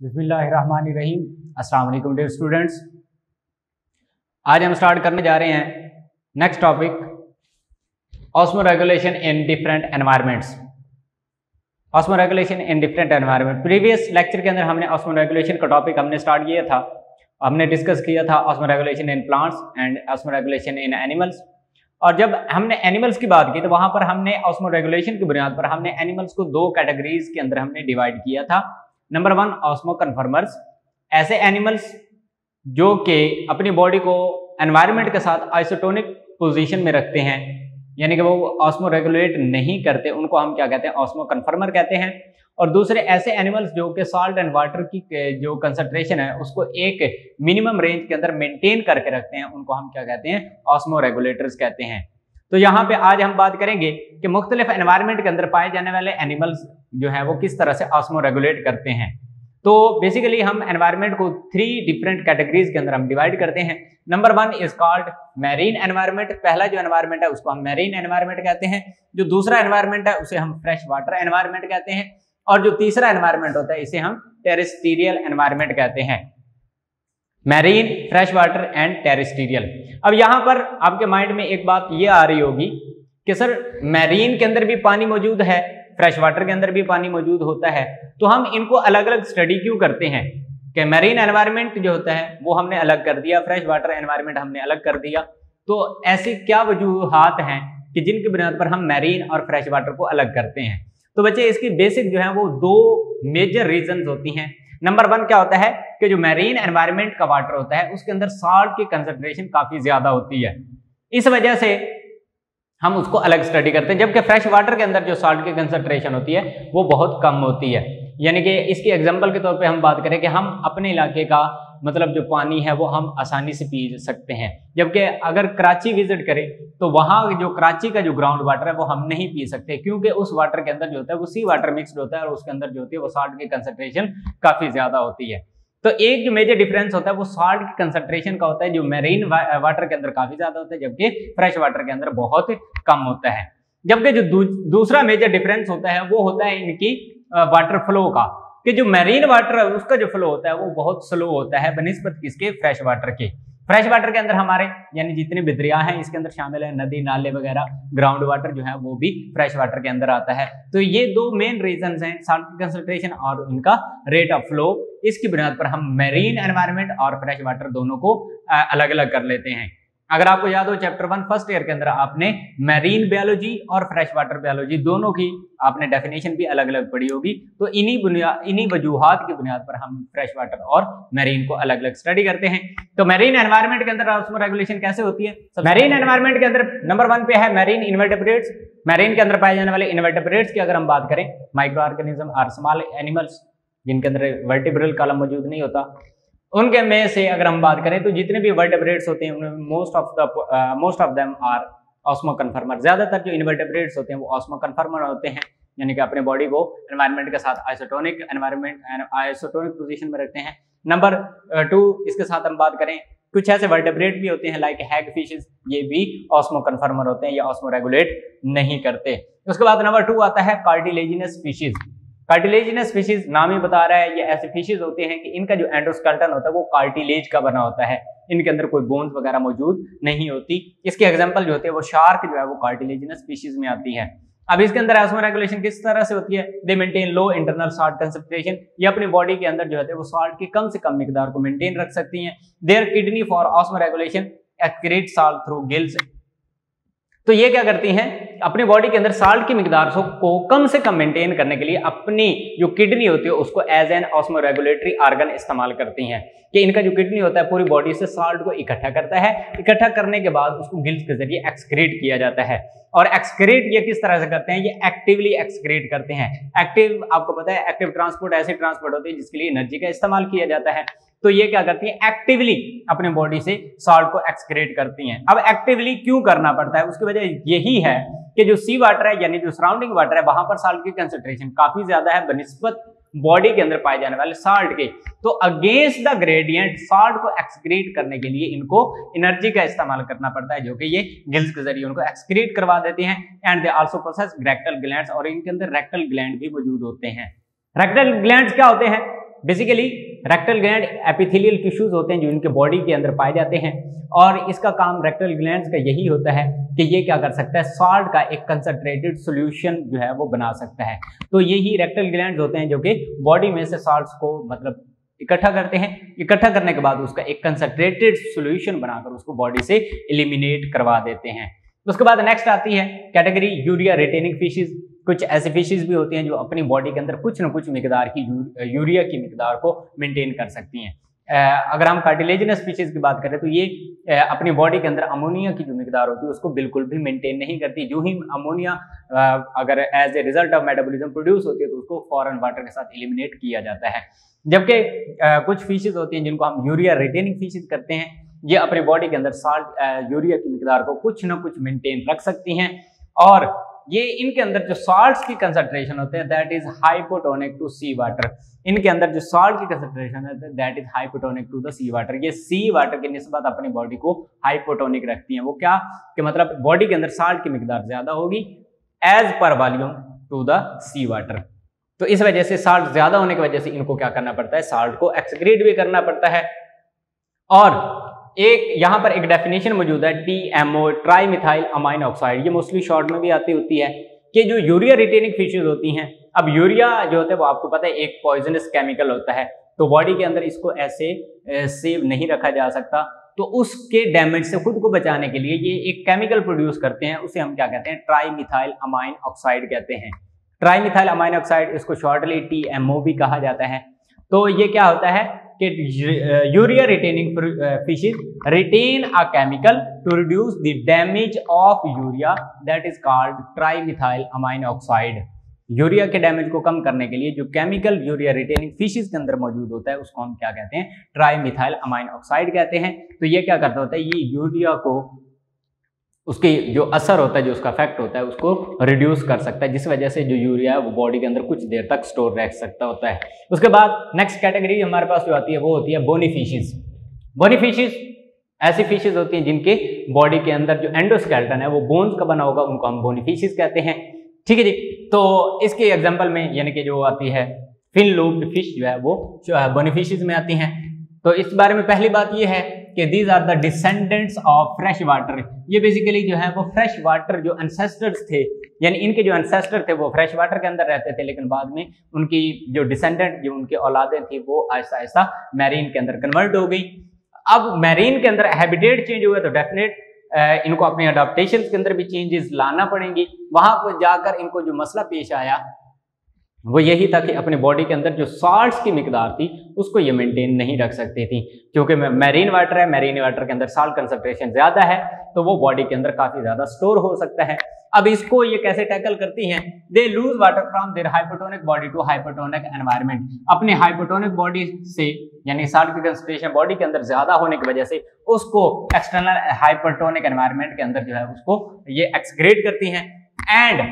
बिस्मिल्लाहिर्रहमानिर्रहीम। अस्सलाम वालेकुम डियर स्टूडेंट्स। आज हम स्टार्ट करने जा रहे हैं next topic, osmo regulation in different environments. Osmo regulation in different environment. Previous lecture के अंदर हमने ऑस्मो रेगुलेशन का टॉपिक हमने स्टार्ट किया था। हमने डिस्कस किया था osmo regulation in plants and osmo regulation in animals. और जब हमने एनिमल्स की बात की तो वहां पर हमने ऑस्मो रेगुलेशन की बुनियाद पर हमने एनिमल्स को दो कैटेगरीज के अंदर हमने डिवाइड किया था। नंबर 1 ऑस्मो कन्फर्मर्स, ऐसे एनिमल्स जो कि अपनी बॉडी को एनवायरनमेंट के साथ आइसोटोनिक पोजीशन में रखते हैं, यानी कि वो ऑस्मो रेगुलेट नहीं करते, उनको हम क्या कहते हैं, ऑस्मो कन्फर्मर कहते हैं। और दूसरे ऐसे एनिमल्स जो कि सॉल्ट एंड वाटर की जो कंसंट्रेशन है उसको एक मिनिमम रेंज के अंदर मेंटेन करके रखते हैं, उनको हम क्या कहते हैं, ऑस्मो रेगुलेटर्स कहते हैं। तो यहाँ पे आज हम बात करेंगे कि मुख्तलिफ एनवायरनमेंट के अंदर पाए जाने वाले एनिमल्स जो है वो किस तरह से ऑस्मो रेगुलेट करते हैं। तो बेसिकली हम एनवायरनमेंट को 3 डिफरेंट कैटेगरीज के अंदर हम डिवाइड करते हैं। Number 1 is called marine environment. पहला जो एनवायरनमेंट है उसको हम मैरीन एनवायरनमेंट कहते हैं। जो दूसरा एनवायरनमेंट है उसे हम फ्रेश वाटर एनवायरनमेंट कहते हैं। और जो तीसरा एनवायरनमेंट होता है इसे हम टेरेस्ट्रियल एनवायरनमेंट कहते हैं। Marine, fresh water and terrestrial. अब यहां पर आपके माइंड में एक बात ये आ रही होगी कि सर मैरीन के अंदर भी पानी मौजूद है, फ्रेश वाटर के अंदर भी पानी मौजूद होता है, तो हम इनको अलग अलग स्टडी क्यों करते हैं कि मैरीन एनवायरनमेंट जो होता है वो हमने अलग कर दिया, फ्रेश वाटर एनवायरनमेंट हमने अलग कर दिया। तो ऐसी क्या वजूहात हैं कि जिनकी बुनियाद पर हम मैरीन और फ्रेश वाटर को अलग करते हैं। तो बच्चे इसकी बेसिक जो है वो 2 मेजर रीजंस होती हैं। नंबर 1 क्या होता है कि जो मैरीन एनवायरनमेंट का वाटर होता है उसके अंदर साल्ट की कंसंट्रेशन काफी ज्यादा होती है, इस वजह से हम उसको अलग स्टडी करते हैं। जबकि फ्रेश वाटर के अंदर जो साल्ट की कंसंट्रेशन होती है वो बहुत कम होती है। यानी कि इसकी एग्जांपल के तौर पे हम बात करें कि हम अपने इलाके का मतलब जो पानी है वो हम आसानी से पी सकते हैं, जबकि अगर कराची विजिट करें तो वहाँ जो कराची का जो ग्राउंड वाटर है वो हम नहीं पी सकते, क्योंकि उस वाटर के अंदर जो होता है वो सी वाटर मिक्सड होता है और उसके अंदर जो होती है वो साल्ट की कंसंट्रेशन काफी ज्यादा होती है। तो एक जो मेजर डिफरेंस होता है वो साल्ट की कंसंट्रेशन का होता है, जो मैरीन वाटर के अंदर काफी ज्यादा होता है जबकि फ्रेश वाटर के अंदर बहुत कम होता है। जबकि जो दूसरा मेजर डिफरेंस होता है वो होता है इनकी वाटर फ्लो का, कि जो मैरीन वाटर है उसका जो फ्लो होता है वो बहुत स्लो होता है बनिस्बत किसके, फ्रेश वाटर के। फ्रेश वाटर के अंदर हमारे यानी जितने भी दरिया हैं इसके अंदर शामिल है, नदी नाले वगैरह, ग्राउंड वाटर जो है वो भी फ्रेश वाटर के अंदर आता है। तो ये 2 मेन रीजंस हैं, साल्ट की कंसंट्रेशन और इनका रेट ऑफ फ्लो। इसकी बुनियाद पर हम मैरीन एनवायरनमेंट और फ्रेश वाटर दोनों को अलग अलग कर लेते हैं। अगर आपको याद हो चैप्टर 1 फर्स्ट ईयर के अंदर आपने मैरीन बायोलॉजी और फ्रेश वाटर बायोलॉजी दोनों की आपने डेफिनेशन भी अलग अलग पढ़ी होगी। तो इन्हीं वजूहात की बुनियाद पर हम फ्रेश वाटर और मैरीन को अलग अलग स्टडी करते हैं। तो मैरीन एनवायरनमेंट के अंदर ऑस्मो रेगुलेशन कैसे होती है? मैरीन एनवायरनमेंट के अंदर नंबर 1 पे है मैरीन इनवर्टेब्रेट्स। मैरीन के अंदर पाए जाने वाले इनवर्टेब्रेट्स की अगर हम बात करें, माइक्रो ऑर्गेनिज्म और स्मॉल एनिमल्स जिनके अंदर वर्टिब्रल कॉलम मौजूद नहीं होता, उनके में से अगर हम बात करें तो जितने भी वर्टेब्रेट्स होते हैं उनमें most of them are osmoconformer. ज्यादातर जो इनवर्टेब्रेट्स होते हैं वो ऑस्मो कन्फर्मर होते हैं, यानी कि अपने बॉडी को एनवायरनमेंट के साथ आइसोटोनिक पोजीशन में रखते हैं। नंबर 2 इसके साथ हम बात करें, कुछ ऐसे वर्टेब्रेट भी होते हैं लाइक हैग फिशेस, ये भी ऑस्मो कन्फर्मर होते हैं, ये ऑस्मो रेगुलेट नहीं करते। उसके बाद नंबर 2 आता है कार्टिलेजिनस फिशेज। कार्टिलेजिनस फिशेज नाम ही बता रहा है, ये ऐसे फिशेज होते हैं कि इनका जो एंडोस्केलेटन होता है वो कार्टिलेज का बना होता है, इनके अंदर कोई बोन्स वगैरह मौजूद नहीं होती। इसके एग्जांपल जो होते हैं वो शार्क जो है वो कार्टिलेजिनस फिशेज में आती है। अब इसके अंदर ऑस्मो रेगुलेशन किस तरह से होती है? दे मेंटेन लो इंटरनल साल्ट कंसंट्रेशन। ये अपनी बॉडी के अंदर जो है वो साल्ट की कम से कम मिकदार को मेंटेन रख सकती हैं। Their kidney for osmoregulation excrete salt through gills. तो ये क्या करती हैं, अपनी बॉडी के अंदर साल्ट की मिकदार को कम से कम मेंटेन करने के लिए अपनी जो किडनी होती है उसको as an osmoregulatory organ इस्तेमाल करती हैं। कि इनका जो किडनी होता है पूरी बॉडी से साल्ट को इकट्ठा करता है, इकट्ठा करने के बाद उसको गिल्स के जरिए एक्सक्रीट किया जाता है। और एक्सक्रीट ये किस तरह से करते हैं, ये एक्टिवली एक्सक्रीट करते हैं। एक्टिव आपको पता है, एक्टिव ट्रांसपोर्ट ऐसी ट्रांसपोर्ट होती है जिसके लिए एनर्जी का इस्तेमाल किया जाता है। तो ये क्या करती है, एक्टिवली अपने बॉडी से साल्ट को एक्सक्रीट करती हैं। अब एक्टिवली क्यों करना पड़ता है, उसकी वजह यही है कि जो सी वाटर है यानी जो सराउंडिंग वाटर है वहां पर साल्ट की कंसंट्रेशन काफी ज्यादा है बनिस्बत बॉडी के अंदर पाए जाने वाले साल्ट के। तो अगेंस्ट द ग्रेडियंट साल्ट को एक्सक्रीट करने के लिए इनको एनर्जी का इस्तेमाल करना पड़ता है, जो कि ये गिल्स के जरिए उनको एक्सक्रीट करवा देते हैं। And they also process rectal glands, और इनके अंदर रेक्टल ग्लैंड भी मौजूद होते हैं। रेक्टल ग्लैंड्स क्या होते हैं? Basically rectal gland epithelial tissues होते हैं जो इनके बॉडी के अंदर पाए जाते हैं, और इसका काम रेक्टल ग्लैंड्स का यही होता है कि ये क्या कर सकता है, सॉल्ट का एक कंसंट्रेटेड सॉल्यूशन जो है वो बना सकता है। तो यही रेक्टल ग्लैंड्स होते हैं जो कि बॉडी में से सॉल्ट्स को मतलब इकट्ठा करते हैं। इकट्ठा करने के बाद उसका एक कंसंट्रेटेड सॉल्यूशन बनाकर उसको बॉडी से एलिमिनेट करवा देते हैं। उसके बाद नेक्स्ट आती है कैटेगरी यूरिया रिटेनिंग फिशेज। कुछ ऐसी फिशेज भी होती हैं जो अपनी बॉडी के अंदर कुछ न कुछ मिकदार की यूरिया की मिकदार को मेंटेन कर सकती हैं। अगर हम कार्टिलेजिनस फिशेज की बात करें तो ये अपनी बॉडी के अंदर अमोनिया की जो मिकदार होती है उसको बिल्कुल भी मेंटेन नहीं करती। जो ही अमोनिया अगर as a result of metabolism produce होती है तो उसको फॉरन वाटर के साथ एलिमिनेट किया जाता है। जबकि कुछ फिशेज होती हैं जिनको हम यूरिया रिटेनिंग फिशेज करते हैं, ये अपने बॉडी के अंदर साल्ट यूरिया की मिकदार को कुछ न कुछ मेंटेन रख सकती हैं, और ये इनके अंदर जो साल्ट्स की कंसंट्रेशन होते हैं that is hypotonic to sea water. इनके अंदर जो साल्ट की कंसंट्रेशन है that is hypotonic to the sea water. ये सी वाटर की निस्बत अपनी बॉडी को हाइपोटोनिक रखती हैं। वो क्या कि मतलब बॉडी के अंदर साल्ट की मिकदार ज्यादा होगी as per volume to the sea water. तो इस वजह से साल्ट ज्यादा होने की वजह से इनको क्या करना पड़ता है, साल्ट को एक्सक्रीट भी करना पड़ता है। और एक यहाँ पर एक डेफिनेशन मौजूद है TMO, tri methyl amine oxide. ये मोस्टली शॉर्ट में भी आती होती है कि जो यूरिया रिटेनिंग फिशेज होती हैं, अब यूरिया जो होता है वो आपको पता है एक पॉइजनस केमिकल होता है, तो बॉडी के अंदर इसको ऐसे सेव नहीं रखा जा सकता। तो उसके डैमेज से खुद को बचाने के लिए ये एक केमिकल प्रोड्यूस करते हैं, उसे हम क्या कहते हैं, ट्राई मिथाइल अमाइन ऑक्साइड कहते हैं। ट्राई मिथाइल अमाइन ऑक्साइड, इसको शॉर्टली TMO भी कहा जाता है। तो ये क्या होता है कि urea retaining fishes retain a chemical to reduce the damage of urea that is called trimethylamine oxide. Urea के डैमेज को कम करने के लिए जो केमिकल यूरिया रिटेनिंग फिशेज के अंदर मौजूद होता है उसको हम क्या कहते हैं, ट्राई मिथाइल अमाइन ऑक्साइड कहते हैं। तो ये क्या करता होता है, ये यूरिया को उसकी जो असर होता है, जो उसका इफेक्ट होता है उसको रिड्यूस कर सकता है, जिस वजह से जो यूरिया है वो बॉडी के अंदर कुछ देर तक स्टोर रह सकता होता है। उसके बाद नेक्स्ट कैटेगरी हमारे पास जो आती है वो होती है बोनी फिशेज। बोनी फिशेज ऐसी फिशेज होती हैं जिनके बॉडी के अंदर जो एंडोस्केलेटन है वो बोन्स का बना होगा, उनको हम बोनी फिशेज कहते हैं। ठीक है जी। तो इसके एग्जाम्पल में यानी कि जो आती है फिन लूप्ड फिश जो है वो बोनी फिशेज में आती हैं। तो इस बारे में पहली बात ये है कि these are the descendants of fresh water. ये बेसिकली जो है वो फ्रेश वाटर जो एंसेस्टर्स थे, यानी इनके जो एंसेस्टर थे वो फ्रेश वाटर के अंदर रहते थे, लेकिन बाद में उनकी जो डिसेंडेंट जो उनकी औलादें थी वो आहिस्ता आहिस्ता मैरीन के अंदर कन्वर्ट हो गई। अब मैरीन के अंदर हैबिटेट चेंज हुआ तो डेफिनेट इनको अपने अडॉप्टेशन के अंदर भी चेंजेस लाना पड़ेंगी। वहां पर जाकर इनको जो मसला पेश आया वो यही था कि अपने बॉडी के अंदर जो साल्ट्स की मिकदार थी उसको ये मेंटेन नहीं रख सकती थी, क्योंकि मैरीन वाटर है, मैरीन वाटर के अंदर साल्ट कंसंट्रेशन ज्यादा है तो वो बॉडी के अंदर काफी ज्यादा स्टोर हो सकता है। अब इसको ये कैसे टैकल करती हैं, they lose water from their hypotonic body to hypotonic environment. अपने हाइपोटोनिक बॉडी से यानी साल्ट की कंसंट्रेशन बॉडी के अंदर ज्यादा होने की वजह से उसको एक्सटर्नल हाइपोटोनिक एनवायरनमेंट के अंदर जो है उसको ये एक्सक्रीट करती हैं। And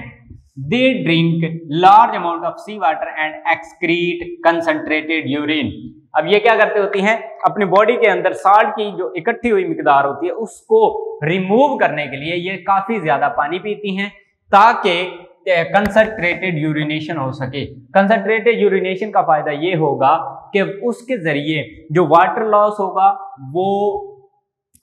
they drink large amount of sea water and excrete concentrated urine। अब ये क्या करते होती हैं, अपनी बॉडी के अंदर साल्ट की जो इकट्ठी हुई मिकदार होती है उसको रिमूव करने के लिए ये काफी ज्यादा पानी पीती हैं ताकि कंसंट्रेटेड यूरिनेशन हो सके। कंसंट्रेटेड यूरिनेशन का फायदा ये होगा कि उसके जरिए जो वाटर लॉस होगा वो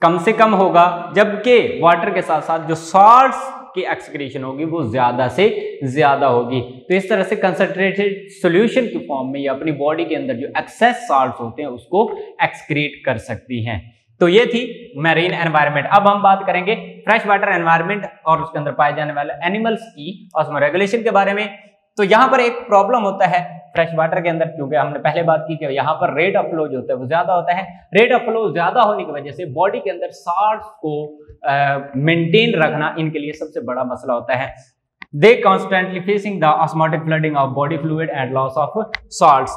कम से कम होगा, जबकि वाटर के साथ साथ जो साल्ट्स की एक्सक्रीशन होगी वो ज्यादा से ज्यादा होगी। तो इस तरह से कंसंट्रेटेड सॉल्यूशन की फॉर्म में ये अपनी बॉडी के अंदर जो एक्सेस साल्ट्स होते हैं उसको एक्सक्रीट कर सकती हैं। तो ये थी मैरीन एनवायरनमेंट। अब हम बात करेंगे फ्रेश वाटर एनवायरनमेंट और उसके अंदर पाए जाने वाले एनिमल्स की ऑस्मोरेगुलेशन के बारे में। तो यहाँ पर एक प्रॉब्लम होता है फ्रेश वाटर के अंदर, क्योंकि हमने पहले बात की कि यहाँ पर रेट ऑफ फ्लो जो होता है वो ज्यादा होता है। रेट ऑफ फ्लो ज्यादा होने की वजह से बॉडी के अंदर साल्ट्स को मेंटेन रखना इनके लिए सबसे बड़ा मसला होता है। They constantly facing the osmotic flooding of body fluid and loss of salts.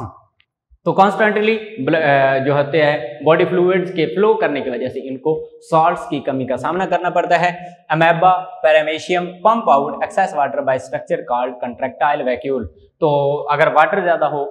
तो कॉन्स्टेंटली जो होते हैं बॉडी फ्लूइड्स के फ्लो करने की वजह से इनको साल्ट्स की कमी का सामना करना पड़ता है। Amoeba paramecium pump out excess water bye structure called contractile vacuole. तो अगर वाटर ज्यादा हो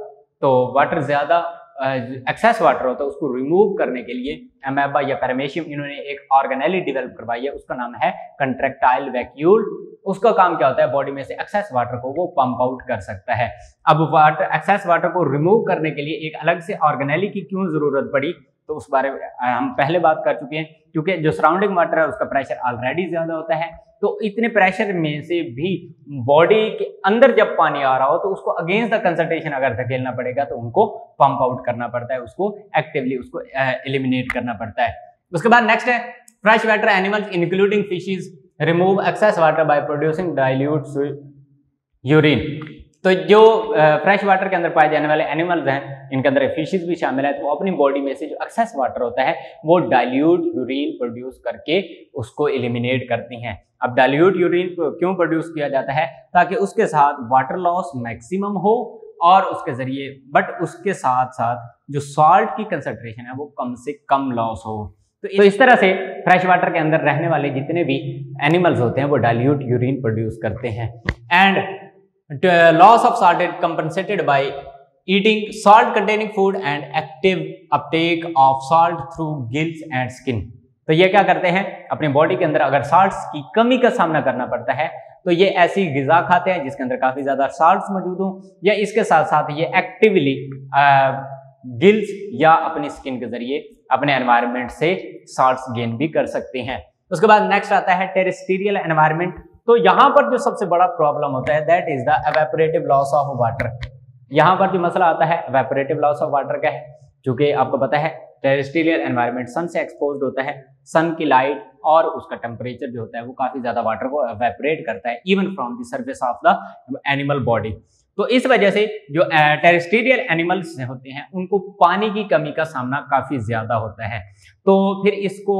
तो वाटर ज्यादा एक्सेस वाटर होता है उसको रिमूव करने के लिए अमेबा या पैरामीशियम इन्होंने एक ऑर्गेनेली डेवलप करवाई है, उसका नाम है कंट्रैक्टाइल वैक्यूल। उसका काम क्या होता है, बॉडी में से एक्सेस वाटर को वो पंप आउट कर सकता है। अब एक्सेस वाटर को रिमूव करने के लिए एक अलग से ऑर्गेनेली की क्यों जरूरत पड़ी, तो उस बारे में हम पहले बात कर चुके हैं। क्योंकि जो सराउंडिंग वाटर है उसका प्रेशर ऑलरेडी ज्यादा होता है, तो इतने प्रेशर में से भी बॉडी के अंदर जब पानी आ रहा हो तो उसको अगेंस्ट द कंसंट्रेशन अगर धकेलना पड़ेगा तो उनको पंप आउट करना पड़ता है, उसको एक्टिवली उसको एलिमिनेट करना पड़ता है। उसके बाद नेक्स्ट है fresh water animals including fishes remove excess water by producing dilute urine. तो जो फ्रेश वाटर के अंदर पाए जाने वाले एनिमल्स हैं, इनके अंदर फिशेस भी शामिल है, तो वो अपनी बॉडी में से जो एक्सेस वाटर होता है वो डाइल्यूट यूरिन प्रोड्यूस करके उसको एलिमिनेट करती हैं। अब डाइल्यूट यूरिन क्यों प्रोड्यूस किया जाता है, ताकि उसके साथ वाटर लॉस मैक्सिमम हो और उसके जरिए उसके साथ साथ जो सॉल्ट की कंसंट्रेशन है वो कम से कम लॉस हो। तो इस तरह से फ्रेश वाटर के अंदर रहने वाले जितने भी एनिमल्स होते हैं वो डाइल्यूट यूरिन प्रोड्यूस करते हैं। And loss of salt is compensated by eating salt containing food and active Uptake of salt through gills and skin. तो ये क्या करते हैं, अपनी बॉडी के अंदर अगर साल्ट्स की कमी का सामना करना पड़ता है तो ये ऐसी गिजा खाते हैं जिसके अंदर काफी ज्यादा साल्ट्स मौजूद हो, या इसके साथ साथ ये एक्टिवली गिल्स या अपनी स्किन के जरिए अपने एनवायरनमेंट से साल्ट्स गेन भी कर सकते हैं। उसके बाद नेक्स्ट आता है टेरेस्ट्रियल एनवायरनमेंट। तो यहाँ पर जो सबसे बड़ा प्रॉब्लम होता है that is the evaporative loss of water. यहाँ पर जो मसला आता है एवेपोरेटिव लॉस ऑफ वाटर का है, क्योंकि आपको पता है टेरेस्ट्रियल एनवायरनमेंट सन से एक्सपोज्ड होता है, सन की लाइट और उसका टेम्परेचर जो होता है वो काफी ज्यादा वाटर को एवेपोरेट करता है even from the surface of the animal body. तो इस वजह से जो टेरेस्ट्रियल एनिमल्स होते हैं उनको पानी की कमी का सामना काफी ज्यादा होता है। तो फिर इसको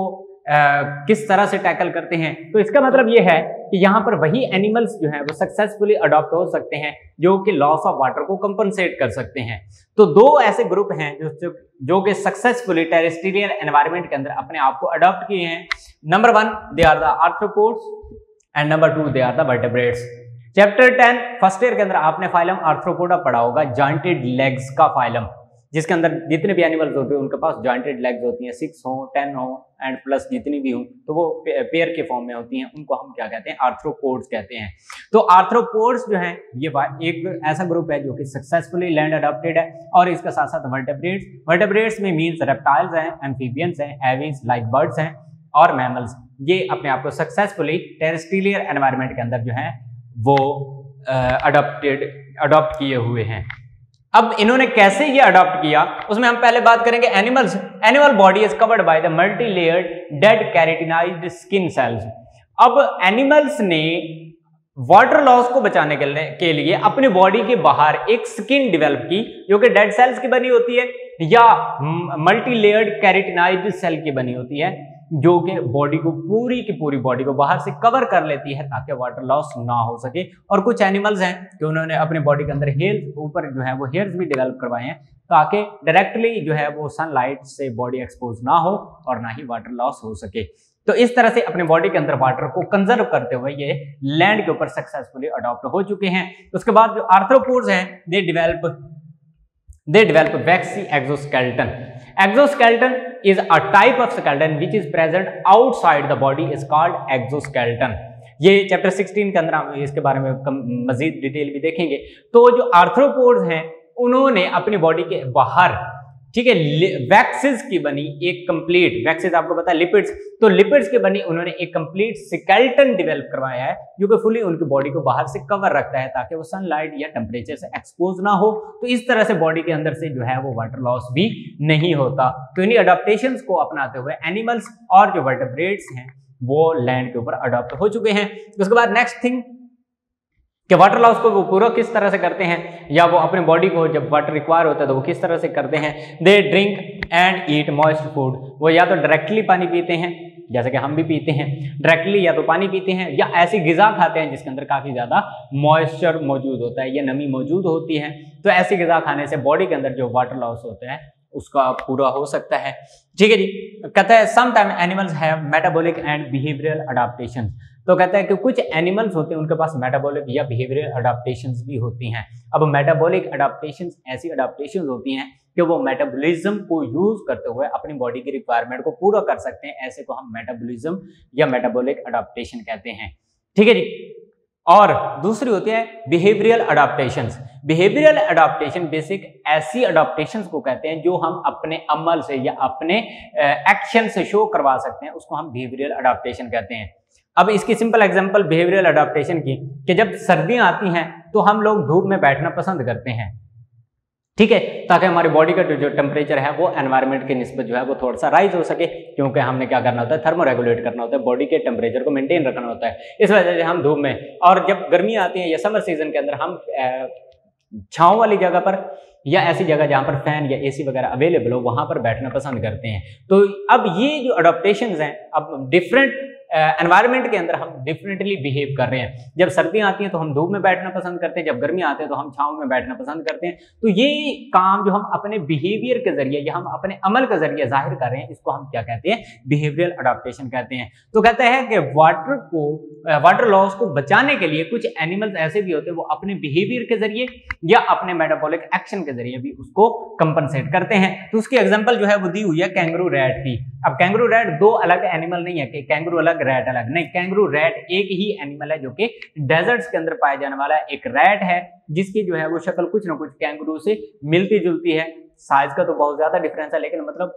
किस तरह से टैकल करते हैं, तो इसका मतलब ये है कि यहाँ पर वही एनिमल्स जो हैं वो सक्सेसफुली अडॉप्ट हो सकते हैं जो कि लॉस ऑफ वाटर को कंपनसेट कर सकते हैं। तो दो ऐसे ग्रुप हैं जो कि सक्सेसफुली टेरेस्ट्रियल एनवायरनमेंट के अंदर अपने आप को अडॉप्ट किए हैं। Number 1 they are the arthropods and number 2 they are the vertebrates. Chapter 10 first year के अंदर आपने फाइलम आर्थ्रोपोडा पढ़ा होगा, जॉइंटेड लेग्स का फाइलम, जिसके अंदर जितने भी एनिमल्स होते हैं उनके पास जॉइंटेड लेग्स होती हैं, 6 हो 10 हो एंड प्लस जितनी भी हो, तो वो पेयर के फॉर्म में होती हैं, उनको हम क्या कहते हैं, आर्थ्रोपोड्स कहते हैं। तो आर्थ्रोपोड्स जो हैं ये एक ऐसा ग्रुप है जो कि सक्सेसफुली लैंड अडॉप्टेड है, और इसके साथ साथ वर्टेब्रेट्स में मीन्स रेप्टाइल्स हैं, एम्फीबियंस हैं, एविस लाइक बर्ड्स हैं और मैमल्स, ये अपने आप को सक्सेसफुली टेरेस्ट्रियल एनवायरनमेंट के अंदर जो है वो अडॉप्ट किए हुए हैं। अब इन्होंने कैसे ये अडॉप्ट किया उसमें हम पहले बात करेंगे animals. Animal body is covered by the multi layered dead keratinised skin cells. अब एनिमल्स ने वाटर लॉस को बचाने के लिए अपनी बॉडी के बाहर एक स्किन डेवलप की जो कि डेड सेल्स की बनी होती है या मल्टी लेयर्ड कैरेटिनाइज्ड सेल की बनी होती है, जो कि बॉडी को पूरी की पूरी बॉडी को बाहर से कवर कर लेती है ताकि वाटर लॉस ना हो सके। और कुछ एनिमल्स हैं कि उन्होंने अपने बॉडी के अंदर हेयर ऊपर जो है वो हेयर्स भी डेवलप करवाए हैं ताकि डायरेक्टली जो है वो सनलाइट से बॉडी एक्सपोज ना हो और ना ही वाटर लॉस हो सके। तो इस तरह से अपने बॉडी के अंदर वाटर को कंजर्व करते हुए ये लैंड के ऊपर सक्सेसफुली अडॉप्ट हो चुके हैं। उसके बाद जो आर्थ्रोपोड्स हैं they develop vaccine exoskeleton. Exoskeleton is a type of skeleton which is present outside the body is called exoskeleton। ये चैप्टर 16 के अंदर हम इसके बारे में मजीद डिटेल भी देखेंगे। तो जो आर्थ्रोपोड्स हैं उन्होंने अपनी बॉडी के बाहर, ठीक है, वैक्सेस की बनी एक कंप्लीट, वैक्सेस आपको पता है लिपिड्स, तो लिपिड्स की बनी उन्होंने एक कंप्लीट स्केलेटन डेवलप करवाया है जो कि फुली उनकी बॉडी को बाहर से कवर रखता है ताकि वो सनलाइट या टेम्परेचर से एक्सपोज ना हो। तो इस तरह से बॉडी के अंदर से जो है वो वाटर लॉस भी नहीं होता। तो इन्हीं अडॉप्टेशंस को अपनाते हुए एनिमल्स और जो वर्टेब्रेट्स हैं वो लैंड के ऊपर अडॉप्ट हो चुके हैं। उसके बाद नेक्स्ट थिंग कि वाटर लॉस को वो पूरा किस तरह से करते हैं, या वो अपने बॉडी को जब वाटर रिक्वायर होता है तो वो किस तरह से करते हैं। They drink and eat moist food. वो या तो डायरेक्टली पानी पीते हैं जैसे कि हम भी पीते हैं डायरेक्टली, या तो पानी पीते हैं, या ऐसी गिजा खाते हैं जिसके अंदर काफी ज्यादा मॉइस्चर मौजूद होता है या नमी मौजूद होती है। तो ऐसी गिजा खाने से बॉडी के अंदर जो वाटर लॉस होता है उसका पूरा हो सकता है। ठीक है जी। कहता है some time animals have metabolic and behavioural adaptation. तो कहता है कि कुछ एनिमल्स होते हैं उनके पास मेटाबॉलिक या बिहेवियरल अडाप्टेशंस भी होती हैं। अब मेटाबॉलिक अडाप्टेशंस ऐसी अडाप्टेशंस होती हैं कि वो मेटाबॉलिज्म को यूज करते हुए अपनी बॉडी की रिक्वायरमेंट को पूरा कर सकते हैं। ऐसे को हम मेटाबॉलिज्म या मेटाबॉलिक अडाप्टेशन कहते हैं। ठीक है जी। और दूसरी होती है behavioural adaptations. Behavioural adaptation basic ऐसी अडाप्टेशंस को कहते हैं जो हम अपने अमल से या अपने एक्शन से शो करवा सकते हैं, उसको हम बिहेवियरल अडाप्टेशन कहते हैं। अब इसकी सिंपल एग्जांपल बिहेवियरल अडाप्टेशन की कि जब सर्दियां आती हैं तो हम लोग धूप में बैठना पसंद करते हैं, ठीक है, ताकि हमारी बॉडी का जो टेम्परेचर है वो एनवायरनमेंट के निस्बत जो है वो थोड़ा सा राइज हो सके, क्योंकि हमने क्या करना होता है, थर्मो रेगुलेट करना होता है, बॉडी के टेम्परेचर को मेंटेन रखना होता है। इस वजह से हम धूप में, और जब गर्मी आती है या समर सीजन के अंदर हम छांव वाली जगह पर या ऐसी जगह जहां पर फैन या एसी वगैरह अवेलेबल हो वहां पर बैठना पसंद करते हैं। तो अब ये जो अडॉप्टेशंस हैं, अब डिफरेंट एनवायरनमेंट के अंदर हम डिफरेंटली बिहेव कर रहे हैं। जब सर्दियां आती हैं तो हम धूप में बैठना पसंद करते हैं, जब गर्मी आते हैं तो हम छांव में बैठना पसंद करते हैं। तो ये काम जो हम अपने बिहेवियर के जरिए या हम अपने अमल के जरिए जाहिर कर रहे हैं, इसको हम क्या कहते हैं, बिहेवियरल अडॉप्टेशन कहते हैं। तो कहते हैं कि वाटर लॉस को बचाने के लिए कुछ एनिमल्स ऐसे भी होते हैं वो अपने बिहेवियर के जरिए या अपने मेटाबॉलिक एक्शन के जरिए भी उसको कंपनसेट करते हैं। तो उसकी एग्जांपल जो है वो दी हुई है कैंगरू रैट की। अब कैंगरू रैट दो अलग एनिमल नहीं है कि कैंगरू अलग रैट अलग, नहीं, कैंगरू रैट एक ही एनिमल है जो कि डेजर्ट्स के अंदर पाया जाने वाला एक रैट है, जिसकी जो है वो शक्ल कुछ ना कुछ कैंगरू से मिलती जुलती है। साइज का तो बहुत ज्यादा डिफरेंस है लेकिन मतलब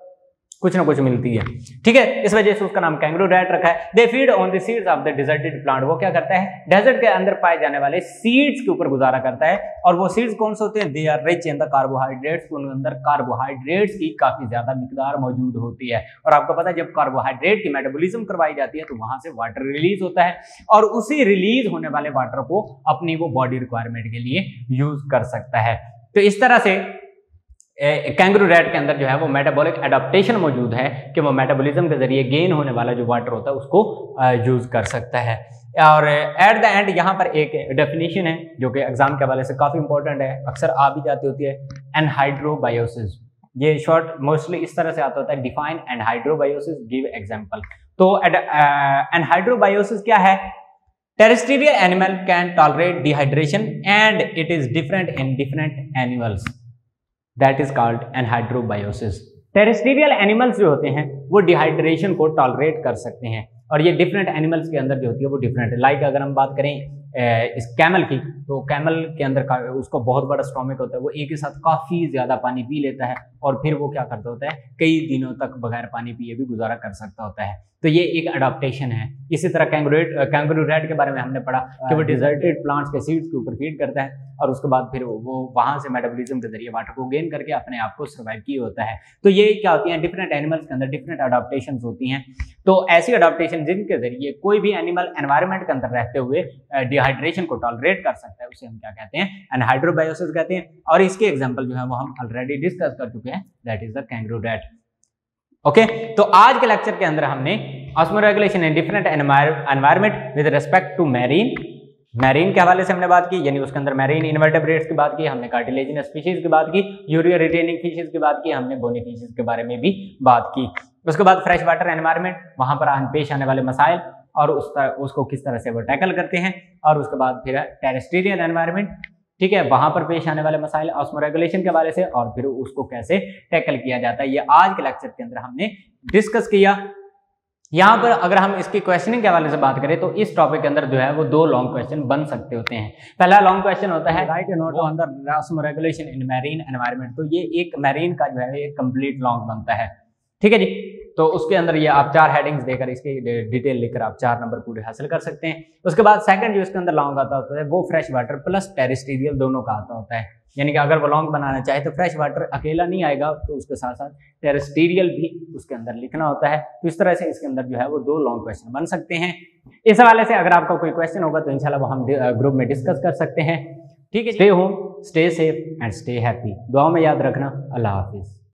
कुछ ना कुछ मिलती है, ठीक है, इस वजह से उसका नाम कैंगरू रैट रखा है। They feed on the seeds of the deserted plant. वो क्या करता है, डेजर्ट के अंदर पाए जाने वाले सीड्स के ऊपर गुजारा करता है। और वो सीड्स कौन से होते हैं, they are rich in the carbohydrates. उनके अंदर कार्बोहाइड्रेट्स की काफी ज्यादा मिकदार मौजूद होती है। और आपको पता है जब कार्बोहाइड्रेट की मेटाबॉलिज्म करवाई जाती है तो वहां से वाटर रिलीज होता है, और उसी रिलीज होने वाले वाटर को अपनी वो बॉडी रिक्वायरमेंट के लिए यूज कर सकता है। तो इस तरह से कैंगरू रैट के अंदर जो है वो मेटाबॉलिक एडाप्टेशन मौजूद है कि वो मेटाबॉलिज्म के जरिए गेन होने वाला जो वाटर होता है उसको यूज कर सकता है। और एट द एंड यहाँ पर एक डेफिनेशन है जो कि एग्जाम के हवाले से काफी इंपॉर्टेंट है, अक्सर आ भी जाती होती है, एनहाइड्रोबायोसिस। ये शॉर्ट मोस्टली इस तरह से आता होता है, डिफाइन एनहाइड्रोबायोसिस, गिव एग्जांपल। तो एनहाइड्रोबायोसिस क्या है, terrestrial animal can tolerate dehydration and it is different in different animals, that is called anhydrobiosis. Terrestrial animals जो होते हैं वो डिहाइड्रेशन को टॉलरेट कर सकते हैं, और ये डिफरेंट एनिमल्स के अंदर जो होती है वो डिफरेंट है। लाइक अगर हम बात करें इस कैमल की, तो कैमल के अंदर उसको बहुत बड़ा स्टोमक होता है, वो एक ही साथ काफी ज्यादा पानी पी लेता है और फिर वो क्या करता होता है, कई दिनों तक बगैर पानी पिए भी गुजारा कर सकता होता है। तो ये एक अडॉप्टेशन है। इसी तरह कैंगरू रैट के बारे में हमने पढ़ा कि वो डिजर्टेड प्लांट्स के सीड्स के ऊपर फीड करता है और उसके बाद फिर वो वहां से मेटाबॉलिज्म के जरिए वाटर को गेन करके अपने आप को सर्वाइव किया होता है। तो ये क्या होती है, डिफरेंट एनिमल्स के अंदर डिफरेंट अडॉप्टेशंस होती हैं। तो ऐसी अडॉप्टेशन जिनके जरिए कोई भी एनिमल एनवायरनमेंट के अंदर रहते हुए डिहाइड्रेशन को टॉलरेट कर सकता है, उसे हम क्या कहते हैं, एनहाइड्रोबायोसिस कहते हैं। और इसके एग्जांपल जो है वो हम ऑलरेडी डिस्कस कर चुके हैं, that is the kangaroo rat. Okay, तो आज के लेक्चर के अंदर हमने osmoregulation in different environment with respect to marine के हवाले से हमने बात की, यानी उसके अंदर मैरीन इन्वर्टेब्रेट्स की बात की, हमने कार्टिलेजिनस फिशेज की बात की, यूरिया रिटेनिंग फिशेज की बात की, हमने बोनी फिशेज के बारे में भी बात की। उसके बाद फ्रेश वाटर एनवायरनमेंट, वहां पर पेश आने वाले मसाइल और उसको किस तरह से वो टैकल करते हैं, और उसके बाद फिर टेरेस्ट्रियल एनवायरनमेंट, ठीक है, वहां पर पेश आने वाले मसाइल ऑस्मोरेगुलेशन के हवाले से, और फिर उसको कैसे टैकल किया जाता है, ये आज के लेक्चर के अंदर हमने डिस्कस किया। यहाँ पर अगर हम इसकी क्वेश्चनिंग के हवाले से बात करें तो इस टॉपिक के अंदर जो है वो दो लॉन्ग क्वेश्चन बन सकते होते हैं। पहला लॉन्ग क्वेश्चन होता है right A note on the osmoregulation in marine environment. तो ये एक मैरीन का जो है एक कंप्लीट लॉन्ग बनता है, ठीक है जी। तो उसके अंदर ये आप 4 हेडिंग्स देकर इसके डिटेल लिखकर आप 4 नंबर पूरे हासिल कर सकते हैं। उसके बाद सेकंड जो इसके अंदर लॉन्ग आता होता है वो फ्रेश वाटर प्लस टेरेस्ट्रियल दोनों का आता होता है, यानी कि अगर वो लॉन्ग बनाना चाहे तो फ्रेश वाटर अकेला नहीं आएगा, तो उसके साथ साथ टेरेस्ट्रियल भी उसके अंदर लिखना होता है। तो इस तरह से इसके अंदर जो है वो 2 लॉन्ग क्वेश्चन बन सकते हैं। इस हवाले से अगर आपका कोई क्वेश्चन होगा तो इंशाल्लाह वो हम ग्रुप में डिस्कस कर सकते हैं, ठीक है। Stay home, stay safe and stay happy. दुआ में याद रखना। अल्लाह हाफिज।